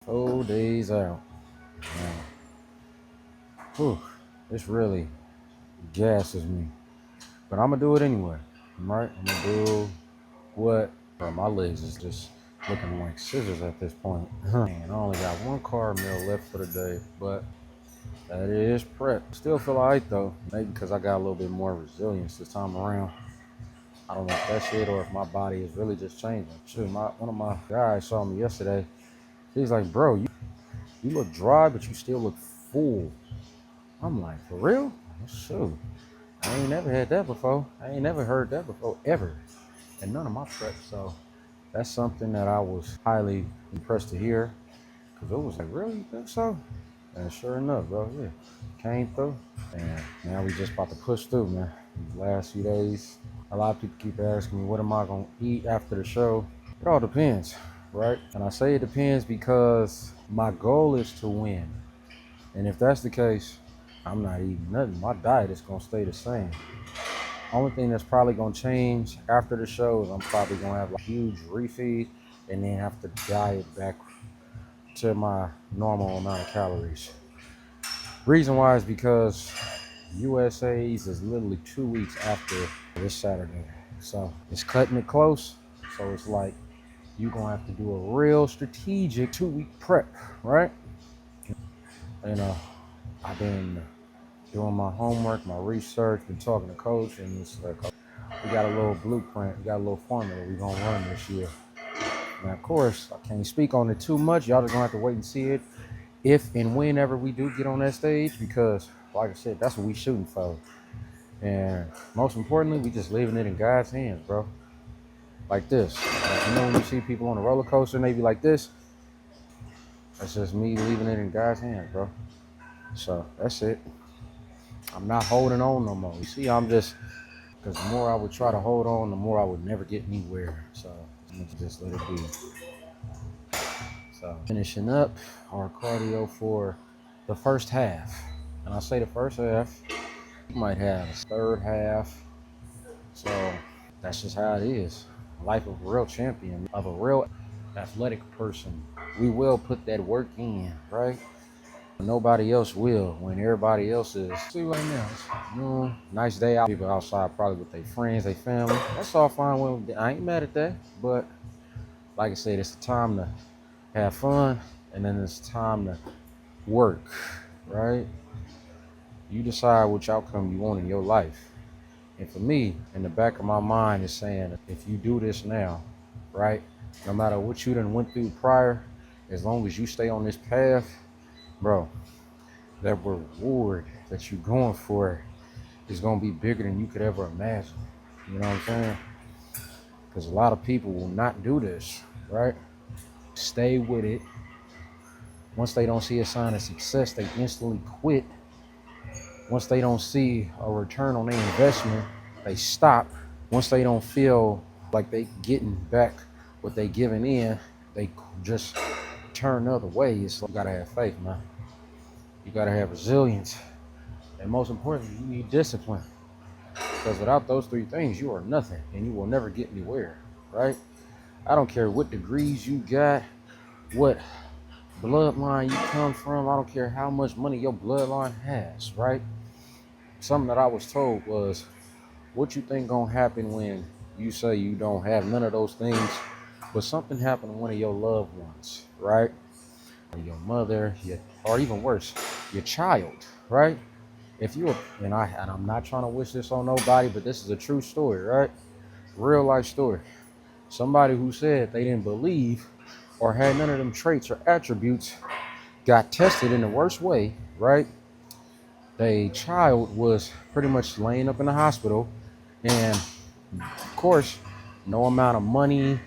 4 days out. Man, whew, this really gasses me. But I'm gonna do it anyway. Right? I'm gonna do what? Bro, my legs is just looking like scissors at this point. Man, I only got one carb meal left for the day, but that is prep. Still feel alright though. Maybe because I got a little bit more resilience this time around. I don't know if that's it or if my body is really just changing. Shoot, one of my guys saw me yesterday. He's like, bro, you look dry, but you still look full. I'm like, for real? Shoot. I ain't never had that before. I ain't never heard that before, ever. And none of my preps. So that's something that I was highly impressed to hear. Because it was like, really? You think so? And sure enough, bro, yeah. Came through. And now we just about to push through, man. These last few days, a lot of people keep asking me, what am I going to eat after the show? It all depends, right? And I say it depends because my goal is to win. And if that's the case, I'm not eating nothing. My diet is going to stay the same. Only thing that's probably going to change after the show is I'm probably going to have a huge refeed and then have to diet back to my normal amount of calories. Reason why is because USA's is literally 2 weeks after this Saturday. So it's cutting it close. So it's like you're going to have to do a real strategic 2-week prep, right? And I've been doing my homework, my research, been talking to coach, and it's like we got a little blueprint, we got a little formula we're gonna run this year. Now, of course, I can't speak on it too much. Y'all just gonna have to wait and see it if and whenever we do get on that stage, because, like I said, that's what we shooting for. And most importantly, we just leaving it in God's hands, bro. Like this. Like, you know when you see people on a roller coaster and they be like this? That's just me leaving it in God's hands, bro. So that's it. I'm not holding on no more. You see, I'm just, because the more I would try to hold on, the more I would never get anywhere. So I'm gonna just let it be. So finishing up our cardio for the first half. And I say the first half, you might have a third half. So that's just how it is. Life of a real champion, of a real athletic person. We will put that work in, right? Nobody else will when everybody else is. See right now, nice day out. People outside probably with their friends, their family. That's all fine. I ain't mad at that. But like I said, it's the time to have fun, and then it's time to work, right? You decide which outcome you want in your life. And for me, in the back of my mind is saying, if you do this now, right, no matter what you done went through prior, as long as you stay on this path, bro, that reward that you're going for is going to be bigger than you could ever imagine. You know what I'm saying? Because a lot of people will not do this, right? Stay with it. Once they don't see a sign of success, they instantly quit. Once they don't see a return on their investment, they stop. Once they don't feel like they getting back what they giving in, they just turn the other way. It's like, you gotta have faith, man. You gotta have resilience. And most importantly, you need discipline. Because without those three things, you are nothing and you will never get anywhere, right? I don't care what degrees you got, what bloodline you come from. I don't care how much money your bloodline has, right? Something that I was told was, what you think gonna happen when you say you don't have none of those things, but something happened to one of your loved ones, right? Or your mother, or even worse, your child, right? If you, and I'm not trying to wish this on nobody, but this is a true story, right? Real life story. Somebody who said they didn't believe or had none of them traits or attributes got tested in the worst way, right? The child was pretty much laying up in the hospital, and of course, no amount of money,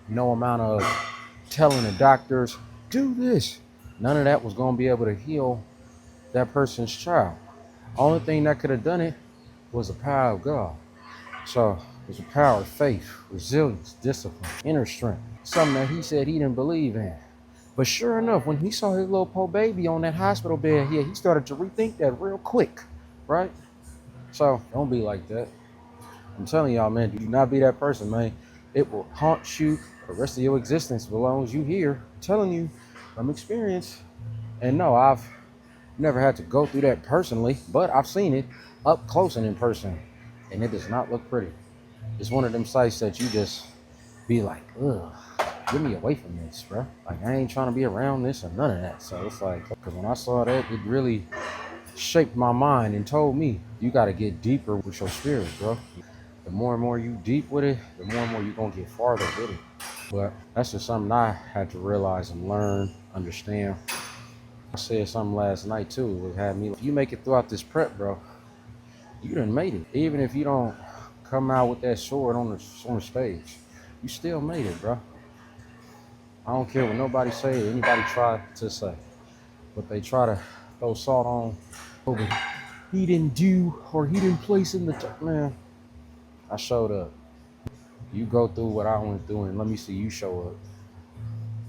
no amount of telling the doctors, do this. None of that was going to be able to heal that person's child. Only thing that could have done it was the power of God. So it was the power of faith, resilience, discipline, inner strength. Something that he said he didn't believe in. But sure enough, when he saw his little poor baby on that hospital bed, yeah, he started to rethink that real quick, right? So don't be like that. I'm telling y'all, man, do not be that person, man. It will haunt you the rest of your existence as long as you here. I'm telling you, from experience. And no, I've never had to go through that personally, but I've seen it up close and in person, and it does not look pretty. It's one of them sites that you just be like, ugh, get me away from this, bro. Like, I ain't trying to be around this or none of that. So it's like, because when I saw that, it really shaped my mind and told me, you got to get deeper with your spirit, bro. The more and more you deep with it, the more and more you're going to get farther with it. But that's just something I had to realize and learn, understand. I said something last night too. It had me, if you make it throughout this prep, bro, you done made it. Even if you don't come out with that sword on the stage, you still made it, bro. I don't care what nobody say, anybody try to say, but they try to throw salt on. Oh, but he didn't do, or he didn't place in the man. I showed up. You go through what I went through, and let me see you show up. You know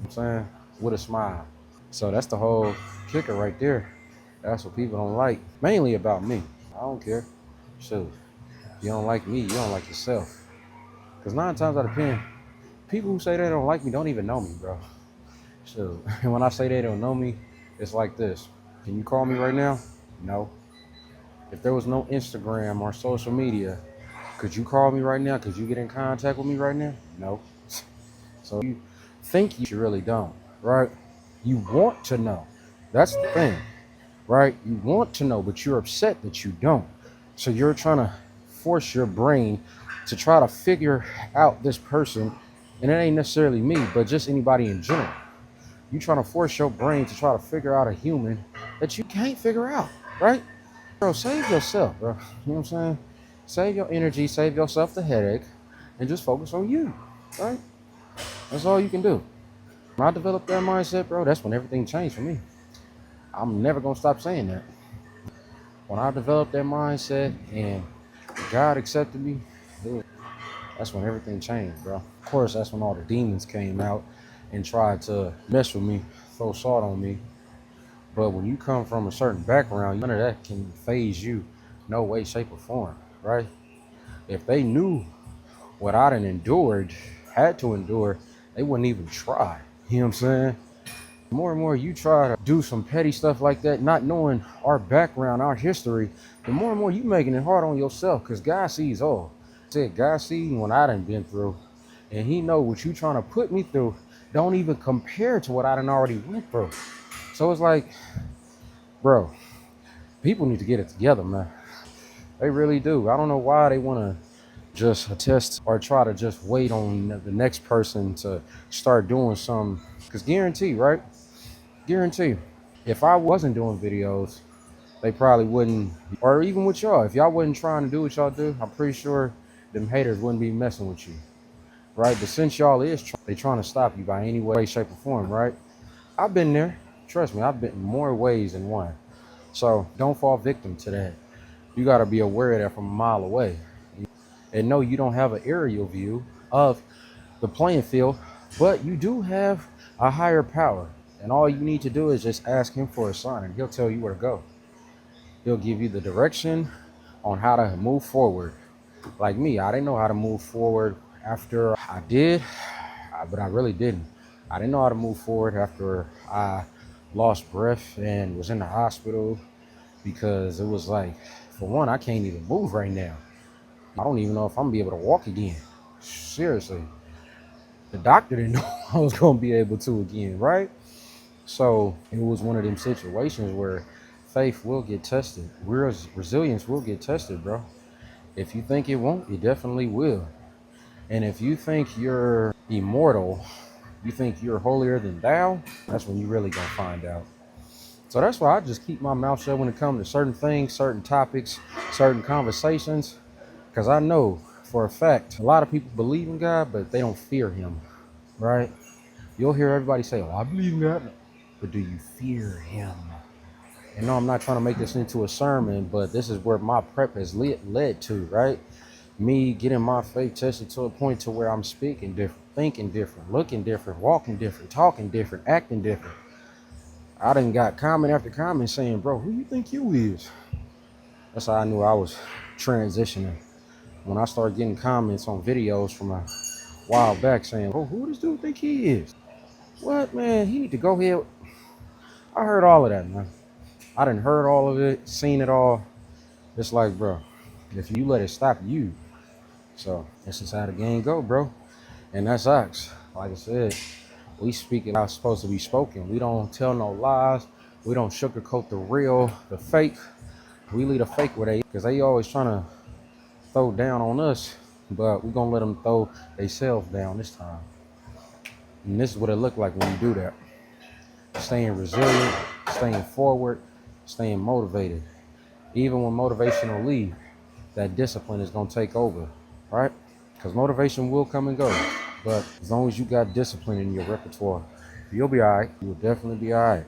what I'm saying? With a smile. So that's the whole kicker right there. That's what people don't like, mainly about me. I don't care. Shoot, if you don't like me, you don't like yourself. Because 9 times out of 10, people who say they don't like me don't even know me, bro. So, and when I say they don't know me, it's like this. Can you call me right now? No. If there was no Instagram or social media, could you call me right now? Could you get in contact with me right now? No. So you think you really don't, right? You want to know. That's the thing, right? You want to know, but you're upset that you don't. So you're trying to force your brain to try to figure out this person, and it ain't necessarily me, but just anybody in general. You trying to force your brain to try to figure out a human that you can't figure out, right? Bro, save yourself, bro. You know what I'm saying? Save your energy, save yourself the headache, and just focus on you, right? That's all you can do. When I developed that mindset, bro, that's when everything changed for me. I'm never gonna stop saying that. When I developed that mindset and God accepted me, that's when everything changed, bro. Of course, that's when all the demons came out and tried to mess with me, throw salt on me. But when you come from a certain background, none of that can phase you, no way, shape, or form, right? If they knew what I done endured, had to endure, they wouldn't even try. You know what I'm saying? The more and more you try to do some petty stuff like that, not knowing our background, our history, the more and more you making it hard on yourself, because God sees all. I said, God sees what I done been through, and he know what you trying to put me through don't even compare to what I done already went through. So it's like, bro, people need to get it together, man. They really do. I don't know why they want to just attest or try to just wait on the next person to start doing something. Because guarantee, right? Guarantee, if I wasn't doing videos, they probably wouldn't, or even with y'all, if y'all wasn't trying to do what y'all do, I'm pretty sure them haters wouldn't be messing with you, right? But since y'all they trying to stop you by any way, shape, or form, right? I've been there. Trust me, I've been in more ways than one. So don't fall victim to that. You got to be aware of that from a mile away. And no, you don't have an aerial view of the playing field, but you do have a higher power. And all you need to do is just ask him for a sign, and he'll tell you where to go. He'll give you the direction on how to move forward. Like me, I didn't know how to move forward after I did, but I really didn't. I didn't know how to move forward after I lost breath and was in the hospital, because it was like, for one, I can't even move right now. I don't even know if I'm gonna be able to walk again. Seriously. The doctor didn't know I was gonna be able to again, right? So it was one of them situations where faith will get tested. Resilience will get tested, bro. If you think it won't, it definitely will. And if you think you're immortal, you think you're holier than thou, that's when you really gonna find out. So that's why I just keep my mouth shut when it comes to certain things, certain topics, certain conversations, because I know for a fact a lot of people believe in God, but they don't fear him, right? You'll hear everybody say, oh, I believe in God, but do you fear him? And no, I'm not trying to make this into a sermon, but this is where my prep has led to, right? Me getting my faith tested to a point to where I'm speaking different, thinking different, looking different, walking different, talking different, acting different. I done got comment after comment saying, bro, who you think you is? That's how I knew I was transitioning. When I started getting comments on videos from a while back saying, oh, who does this dude think he is? What, man, he need to go ahead. I heard all of that, man. I done heard all of it, seen it all. It's like, bro, if you let it stop you, so this is how the game go, bro. And that's us. Like I said, we speak it how it's supposed to be spoken. We don't tell no lies. We don't sugarcoat the real, the fake. We leave the fake where they, because they always trying to throw down on us, but we gonna let them throw themselves down this time. And this is what it look like when you do that. Staying resilient, staying forward, staying motivated. Even when motivation will leave, that discipline is gonna take over, right? Because motivation will come and go. But as long as you got discipline in your repertoire, you'll be all right. You'll definitely be all right.